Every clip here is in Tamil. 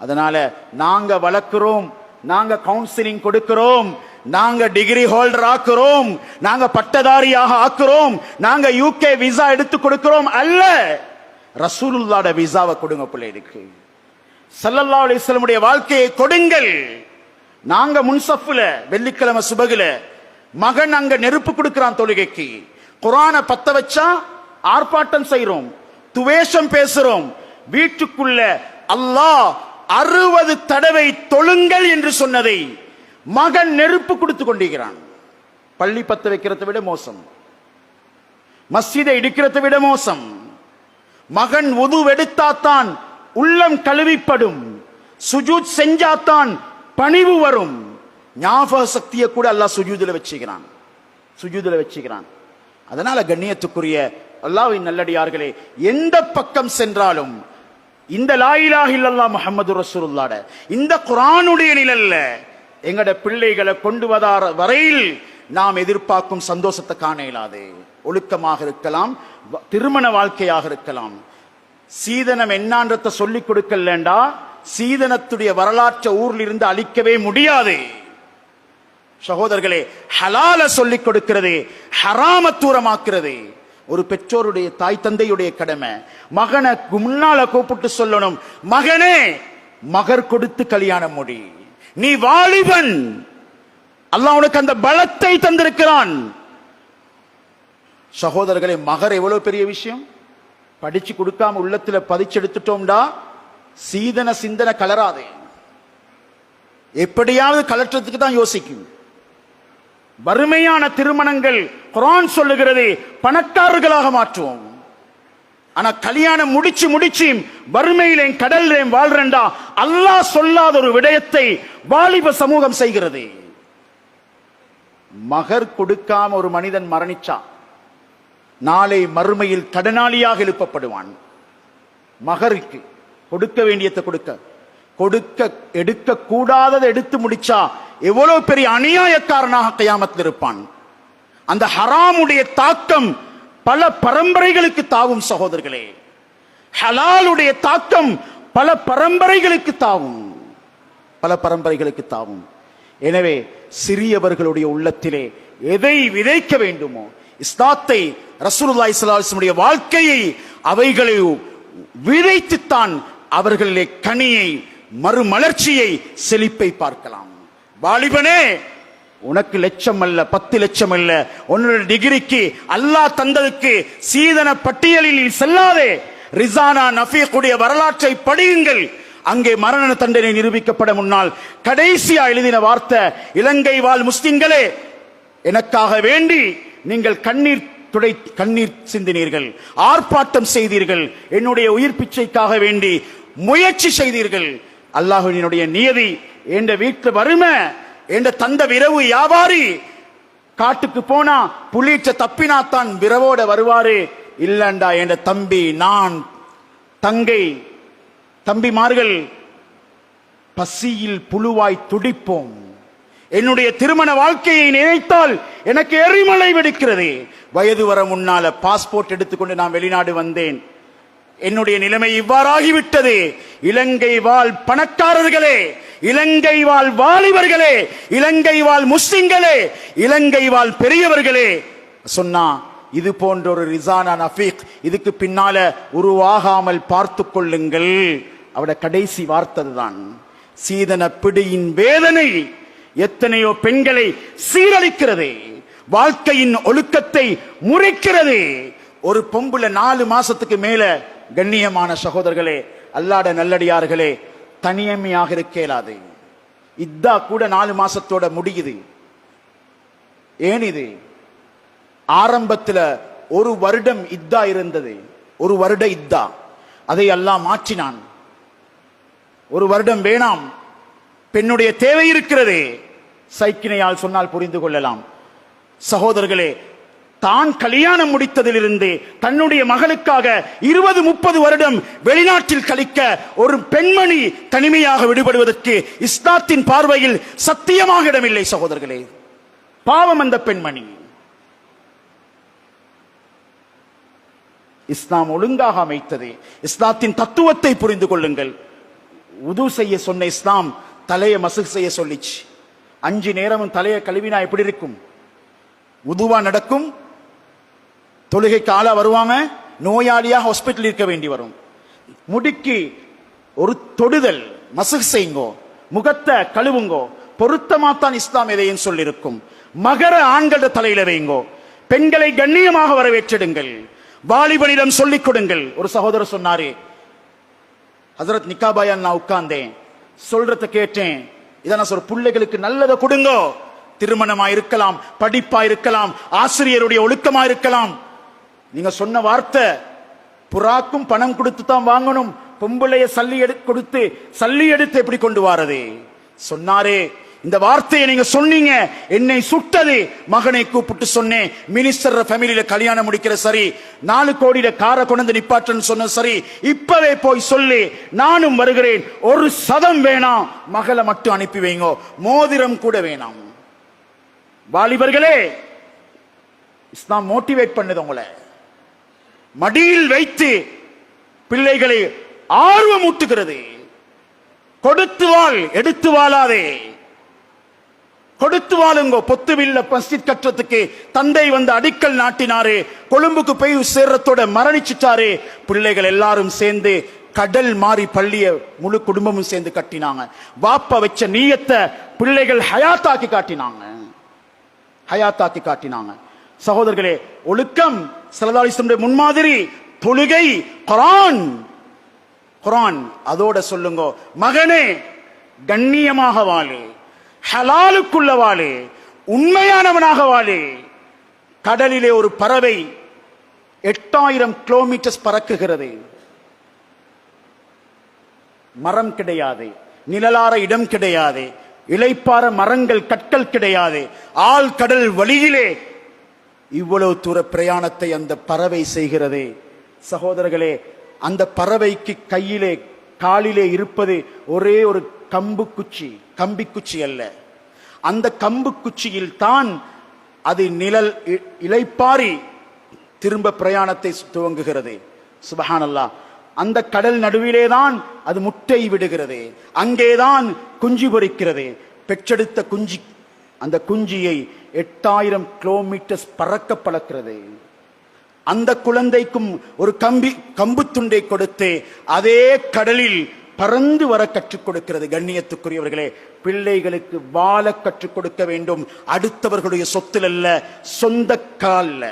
அதனால நாங்க வளர்க்கிறோம், நாங்க கவுன்சிலிங் கொடுக்கிறோம், நாங்க டிகிரி ஹோல்டர் ஆக்குறோம், நாங்க பட்டதாரியாக ஆக்குறோம், நாங்க யூகே விசா எடுத்து கொடுக்கிறோம் அல்ல. ரசூலுல்லாஹ்வுடைய விசாவை கொடுங்க பிள்ளைகளுக்கு. ஸல்லல்லாஹு அலைஹி வஸல்லம் உடைய வாழ்க்கையை கொடுங்கள். நாங்க முன்சஃப்ல வெள்ளிக்கிழமை சுபகுல மகன் அங்க நெருப்பு கொடுக்கிறான் தொழுகைக்கு, குர்ஆனை பத்த வச்சா ஆர்ப்பாட்டம் செய்றோம், துவேஷம் பேசுறோம். வீட்டுக்குள்ள அல்லாஹ் 60 தடவை தொழுங்கள் என்று சொன்னதை மகன் நெருப்பு கொடுத்து கொண்டிருக்கிறான். பள்ளி பத்த வைக்கிறதை விட மோசம், மஸ்ஜிதை இடிக்கிறதை விட மோசம். மகன் வுது எடுத்தாத்தான் உள்ளம் கழுவிப்படும், சுஜூத் செஞ்சாத்தான் பணிவு வரும். ஞாபக சக்தியை கூட அல்லாஹ் சுஜூதுல வச்சுக்கிறான். அதனால கண்ணியத்துக்குரிய அல்லாஹ்வின் நல்லடியார்களே, எந்த பக்கம் சென்றாலும் இந்த லா இலாஹ இல்லல்லாஹ் முஹம்மது ரசூலுல்லாஹ் இந்த குர்ஆனுடைய நிழல்ல எங்கட பிள்ளைகளை கொண்டு வர வரையில் நாம் எதிர்பார்க்கும் சந்தோஷத்தை காண இயலாது. ஒழுக்கமாக இருக்கலாம், திருமண வாழ்க்கையாக இருக்கலாம். சீதனம் என்னான்றத சொல்லிக் கொடுக்கலண்டா சீதனத்துடைய வரலாற்றை ஊர்ல இருந்து அழிக்கவே முடியாது. சகோதரர்களே, ஹலால சொல்லிக் கொடுக்கிறது, ஹராம தூரமாக்குறது ஒரு பெற்றோருடைய தாய் தந்தையுடைய கடமை. மகனை முன்னால கூப்பிட்டு சொல்லணும், மகனே மகர் கொடுத்து கல்யாணம் முடி, நீ வாலிபன், அல்லாஹ் உனக்கு அந்த பலத்தை தந்திருக்கிறான். சகோதரர்களே, மகர் எவ்வளவு பெரிய விஷயம். படிச்சு கொடுக்காம உள்ளத்துல பதிச்செடுத்துட்டோம்டா சீதன சிந்தனை கலராதே, எப்படியாவது கலற்றத்துக்கு தான் யோசிக்கும். வறுமையான திருமணங்கள் குர்ஆன் சொல்லுகிறது பணக்காரர்களாக மாற்றுவோம். ஆனா கல்யாணம் முடிச்சு வறுமையிலே கடல்லே வாழ்றேன்டா அல்லாஹ் சொல்லாத ஒரு விடயத்தை வாலிப சமூகம் செய்கிறது. மகர் கொடுக்காம ஒரு மனிதன் மரணிச்சா நாளை மறுமையில் கடனாளியாக எழுப்பப்படுவான். மகருக்கு கொடுக்க வேண்டியதை கொடுக்க எடுக்க கூடாததை எடுத்து முடிச்சா எவ்வளவு பெரிய அநியாயக்காரனாக கியாமத்தில் இருப்பான். அந்த ஹராமுடைய தாக்கம் பல பரம்பரைகளுக்கு தாவும். சகோதரர்களே, ஹலாலுடைய தாக்கம் பல பரம்பரைகளுக்கு தாவும். எனவே சிறியவர்களுடைய உள்ளத்திலே எதை விதைக்க வேண்டுமோ, இஸ்லாத்தை, ரசூலுல்லாஹி ஸல்லல்லாஹு அலைஹி வஸல்லம் வாழ்க்கையை அவைகளை விதைத்துத்தான் அவர்களிலே கனியை, மறுமலர்ச்சியை, செழிப்பை பார்க்கலாம். வாலிபனே, உனக்கு லட்சம் அல்ல, 10 லட்சம் அல்ல, உன்னுடைய டிகிரிக்கு அல்லாஹ் தந்ததுக்கு சீதன பட்டியலில் செல்லாதே. ரிசானா நஃபீக்குடைய வரலாற்றை படியுங்கள். அங்கே மரண தண்டனை நிரூபிக்கப்பட முன்னால் கடைசியா எழுதின வார்த்தை, இலங்கை வாழ் முஸ்லிம்களே, எனக்காக வேண்டி நீங்கள் கண்ணீர் சிந்தினீர்கள், ஆர்ப்பாட்டம் செய்தீர்கள், என்னுடைய உயிர் பிச்சைக்காக வேண்டி முயற்சி செய்தீர்கள். அல்லாஹ்வினுடைய நியதி, என்ற வீட்டு வறுமை, என்ற தந்த விரவு வியாபாரி காட்டுக்கு போனா புலிச்ச தப்பினாத்தான் விரவோட வருவாரு. இல்லண்டா என்ற தம்பி, நான் தங்கை, தம்பிமார்கள் பசியில் புழுவாய் துடிப்போம். என்னுடைய திருமண வாழ்க்கையை நினைத்தால் எனக்கு எரிமலை வெடிக்கிறது. வயது வர முன்னால பாஸ்போர்ட் எடுத்துக்கொண்டு நான் வெளிநாடு வந்தேன். என்னுடைய நிலைமை இவ்வாறாகிவிட்டது. இலங்கை வாழ் பணக்காரர்களே, இலங்கை வாழ் வாலிபர்களே, இலங்கை வாழ் முஸ்லிம்களே, இலங்கை வாழ் பெரியவர்களே சொன்னா, இது போன்ற ஒரு ரிசானா நஃபீக் இதுக்கு பின்னால உருவாகாமல் பார்த்து கொள்ளுங்கள். அவட கடைசி வார்த்தை தான். சீதன பிடியின் வேதனை எத்தனையோ பெண்களை சீரழிக்கிறது, வாழ்க்கையின் ஒழுக்கத்தை முறிக்கிறது. ஒரு பொம்புல 4 மாசத்துக்கு மேல, கண்ணியமான சகோதரர்களே, அல்லாஹ்வுடைய நல்லடியார்களே, தனியமையாக இருக்கேலாது. இத்தா கூட 4 மாசத்தோட முடியுது. ஏன் இது? ஆரம்பத்துல 1 வருடம் இத்தா இருந்தது, 1 வருட இத்தா. அதை அல்லாஹ் மாற்றினான். 1 வருடம் வேணாம், பெண்ணுடைய தேவை இருக்கிறது. சைக்கினையால் சொன்னால் புரிந்து கொள்ளலாம். சகோதரர்களே, தான் கல்யாணம் முடித்ததிலிருந்து தன்னுடைய மகளுக்காக 20-30 வருடம் வெளிநாட்டில் கழிக்க ஒரு பெண்மணி தனிமையாக விடுபடுவதற்கு இஸ்லாத்தின் பார்வையில் சத்தியமாக இடமில்லை. சகோதரர்களே, பாவம் அந்த பெண்மணி. இஸ்லாம் ஒழுங்காக அமைத்தது. இஸ்லாத்தின் தத்துவத்தை புரிந்து கொள்ளுங்கள். உது செய்ய சொன்ன இஸ்லாம் தலையை மசுக் செய்ய சொல்லிச்சு. 5 நேரமும் தலையை கழுவினா எப்படி இருக்கும்? உதுவா நடக்கும், தொழுகைக்கு ஆளா வருவாங்க, நோயாளியா ஹாஸ்பிட்டல் இருக்க வேண்டி வரும். முடிக்கு ஒரு தொடுதல் மசுக் செய்யுங்கோ, முகத்தை கழுவுங்கோ, பொருத்தமாத்தான் இஸ்லாம் எதையும் சொல்லிருக்கும். மகர ஆண்கள தலையில வைங்கோ, பெண்களை கண்ணியமாக வரவேற்றிடுங்கள், வாலிபனிடம் சொல்லிக் கொடுங்கள். ஒரு சகோதரர் சொன்னாரு, ஹசரத் நிக்காபாயான் நான் உட்கார்ந்தேன், சொல்றத கேட்டேன், இதான் சொல்ற பிள்ளைகளுக்கு நல்லதை கொடுங்கோ. திருமணமா இருக்கலாம், படிப்பா இருக்கலாம், ஆசிரியருடைய ஒழுக்கமா இருக்கலாம். நீங்க சொன்ன வார்த்தை புறாக்கும் பணம் கொடுத்து தான் வாங்கணும், பொம்பளைய சல்லி எடுத்து எப்படி கொண்டு வாரது சொன்னாரே. இந்த வார்த்தையை நீங்க சொன்னீங்க, என்னை சுட்டது. மகனை கூப்பிட்டு சொன்னேன், மினிஸ்டர் ஃபேமிலியில கல்யாணம் முடிக்கிற சரி, 4 கோடியில காரை கொண்டு நிப்பாட்டுன்னு சொன்ன சரி, இப்பவே போய் சொல்லி நானும் வருகிறேன். 1 வேணாம், மகளை மட்டும் அனுப்பி வைங்க, மோதிரம் கூட வேணாம். வாலிபர்களே, இஸ்லாம் மோட்டிவேட் பண்ணுது உங்களை. மடியில் வைத்து பிள்ளைகளை ஆர்வம் ஊட்டுகிறது. கொடுத்து வாழ், எடுத்து வாழாதே. கொடுத்து வாழுங்கோ. பொத்துவில்ல மஸ்ஜித் கட்டுறதுக்கு தந்தை வந்து அடிக்கல் நாட்டினாரு, கொழும்புக்கு போய் சேர்றதோட மரணிச்சிட்டாரு. பிள்ளைகள் எல்லாரும் சேர்ந்து கடல் மாறி பள்ளிய முழு குடும்பமும் சேர்ந்து கட்டினாங்க. வாப்பா வச்ச நீயத்தை பிள்ளைகள் ஹயாத்தாக்கி காட்டினாங்க. சகோதரர்களே, ஒழுக்கம் ஸல்லல்லாஹு அலைஹி வஸல்லம் முன்மாதிரி, தொழுகை, குர்ஆன் அதோட சொல்லுங்க, மகனே கண்ணியமாக வாழு, ஹலாலுக்குள்ள வாழு, உண்மையானவனாக வாழு. கடலிலே ஒரு பறவை 8000 கிலோமீட்டர் பறக்குகிறது. மரம் கிடையாது, நிழலார இடம் கிடையாது, இளைப்பாற மரங்கள் கற்கள் கிடையாது. ஆள் கடல் வழியிலே இவ்வளவு தூர பிரயாணத்தை அந்த பறவை செய்கிறது. சகோதரர்களே, அந்த பறவைக்கு கையிலே காலிலே இருப்பது ஒரே ஒரு கம்பி குச்சி அல்ல. அந்த கம்பு குச்சியில் தான் அது நிழல் இளைப்பாரி திரும்ப பிரயாணத்தை துவங்குகிறது. சுபஹானல்லாஹ். அந்த கடல் நடுவிலே தான் அது முட்டை விடுகிறது, அங்கேதான் குஞ்சு பொரிக்கிறது. பெற்றெடுத்த குஞ்சி அந்த குஞ்சியை 8000 கிலோமீட்டர் பறக்க பழக்கிறது. அந்த குழந்தைக்கும் ஒரு கம்பு துண்டை கொடுத்து அதே கடலில் பறந்து வர கற்றுக் கொடுக்கிறது. கண்ணியத்துக்குரியவர்களே, பிள்ளைகளுக்கு வாழ கற்றுக் கொடுக்க வேண்டும். அடுத்தவர்களுடைய சொத்தில் அல்ல, சொந்த கால்ல.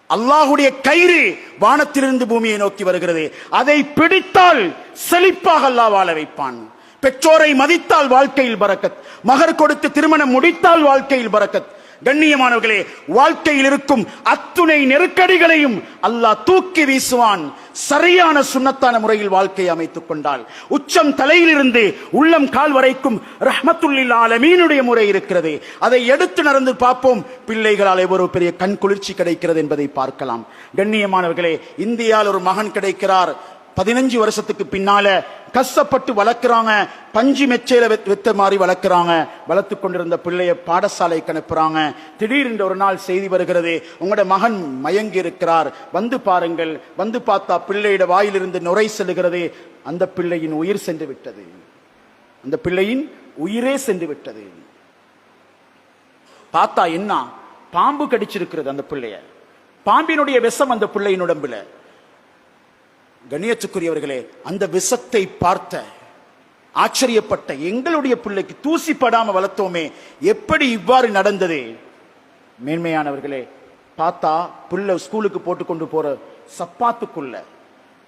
அல்லாஹுடைய கயிறு வானத்திலிருந்து பூமியை நோக்கி வருகிறது. அதை பிடித்தால் செழிப்பாக அல்லாஹ் வாழ வைப்பான். பெற்றோரை மதித்தால் வாழ்க்கையில் பரக்கத், மகர் கொடுத்து திருமணம் முடித்தால் வாழ்க்கையில் பரக்கத். கண்ணியமானவர்களே, வாழ்க்கையில் இருக்கும் அத்துணை நெருக்கடிகளையும் அல்லாஹ் தூக்கி வீசுவான். சரியான சுன்னத்தான முறையில் வாழ்க்கையை அமைத்துக் கொண்டால். உச்சம் தலையிலிருந்து உள்ளம் கால் வரைக்கும் ரஹ்மத்துல்லில் ஆலமீனுடைய முறை இருக்கிறது. அதை எடுத்து நடந்து பார்ப்போம். பிள்ளைகளால் எவ்வளவு பெரிய கண் குளிர்ச்சி கிடைக்கிறது என்பதை பார்க்கலாம். கண்ணியமானவர்களே, இந்தியாவில் ஒரு மகன் கிடைக்கிறார். 15 வருஷத்துக்கு பின்னால கஷ்டப்பட்டு வளர்க்கிறாங்க. பஞ்சு மெச்சையில வெத்த மாதிரி வளர்க்கிறாங்க. வளர்த்து கொண்டிருந்த பிள்ளைய பாடசாலைக்கு அனுப்புறாங்க. திடீரென்று ஒரு நாள் செய்தி வருகிறது, உங்களோட மகன் மயங்கி இருக்கிறார், வந்து பாருங்கள். வந்து பார்த்தா பிள்ளையிட வாயிலிருந்து நுரை செல்லுகிறது. அந்த பிள்ளையின் உயிர் சென்று விட்டது. அந்த பிள்ளையின் உயிரே சென்று விட்டது. பார்த்தா என்ன, பாம்பு கடிச்சிருக்கிறது அந்த பிள்ளைய. பாம்பினுடைய விஷம் அந்த பிள்ளையின் உடம்புல. கண்ணியத்துக்குரியவர்களே, அந்த விஷத்தை பார்த்த ஆச்சரியப்பட்ட எங்களுடைய பிள்ளைக்கு தூசி படாம வளர்த்தோமே, எப்படி இவ்வாறு நடந்தது? மேன்மையானவர்களே, பார்த்தா பிள்ளை ஸ்கூலுக்கு போட்டு கொண்டு போற சப்பாத்துக்குள்ள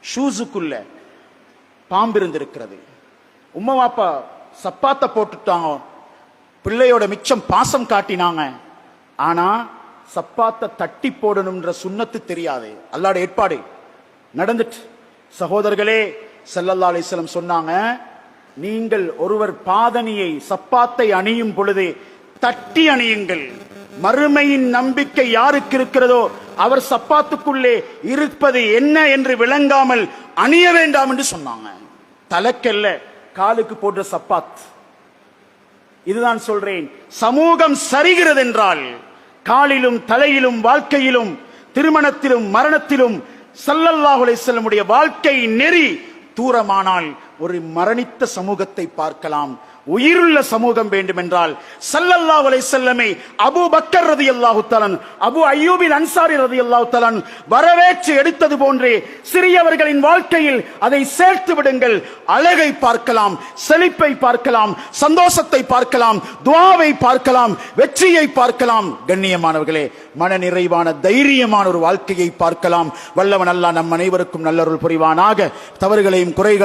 ஷூஸுக்குள்ள பாம்பு இருந்திருக்கிறது. உம்மா வாப்பா சப்பாத்தை போட்டுட்டாங்க, பிள்ளையோட மிச்சம் பாசம் காட்டினாங்க. ஆனா சப்பாத்தை தட்டி போடணும்ன்ற சுன்னத்து தெரியாது. அல்லாஹ்வுடைய ஏற்பாடு நடந்துட்டு. சகோதரர்களே, ஸல்லல்லாஹு அலைஹி வஸல்லம் சொன்னாங்க, நீங்கள் ஒருவர் பாதணியை சப்பாத்தை அணியும் பொழுது தட்டி அணியுங்கள். மறுமையின் நம்பிக்கை யாருக்கு இருக்கிறதோ அவர் சப்பாத்துக்குள்ளே இருப்பது என்ன என்று விளங்காமல் அணிய வேண்டாம் என்று சொன்னாங்க. தலைக்கல்ல, காலுக்கு போன்ற சப்பாத். இதுதான் சொல்றேன், சமூகம் சரிகிறது என்றால் காலிலும் தலையிலும் வாழ்க்கையிலும் திருமணத்திலும் மரணத்திலும் ஸல்லல்லாஹு அலைஹி வஸல்லம் உடைய வாழ்க்கை நெறி தூரமானால் ஒரு மரணித்த சமூகத்தை பார்க்கலாம். உயிருள்ள சமூகம் வேண்டும் என்றால் ஸல்லல்லாஹு அலைஹி வஸல்லமை அபூ பக்கர் ரலியல்லாஹு தஆலா, அபூ அய்யூபில் அன்சாரி ரலியல்லாஹு தஆலா வரவேற்று எடுத்தது போன்றே சிறியவர்களின் வாழ்க்கையில் அதை சேர்த்து விடுங்கள். அழகை பார்க்கலாம், செழிப்பை பார்க்கலாம், சந்தோஷத்தை பார்க்கலாம், துஆவை பார்க்கலாம், வெற்றியை பார்க்கலாம். கண்ணியமானவர்களே, மன நிறைவான தைரியமான ஒரு வாழ்க்கையை பார்க்கலாம். வல்லவன் அல்லாஹ் நம் அனைவருக்கும் நல்லருள் புரிவானாக. தவறுகளையும் குறைகளையும்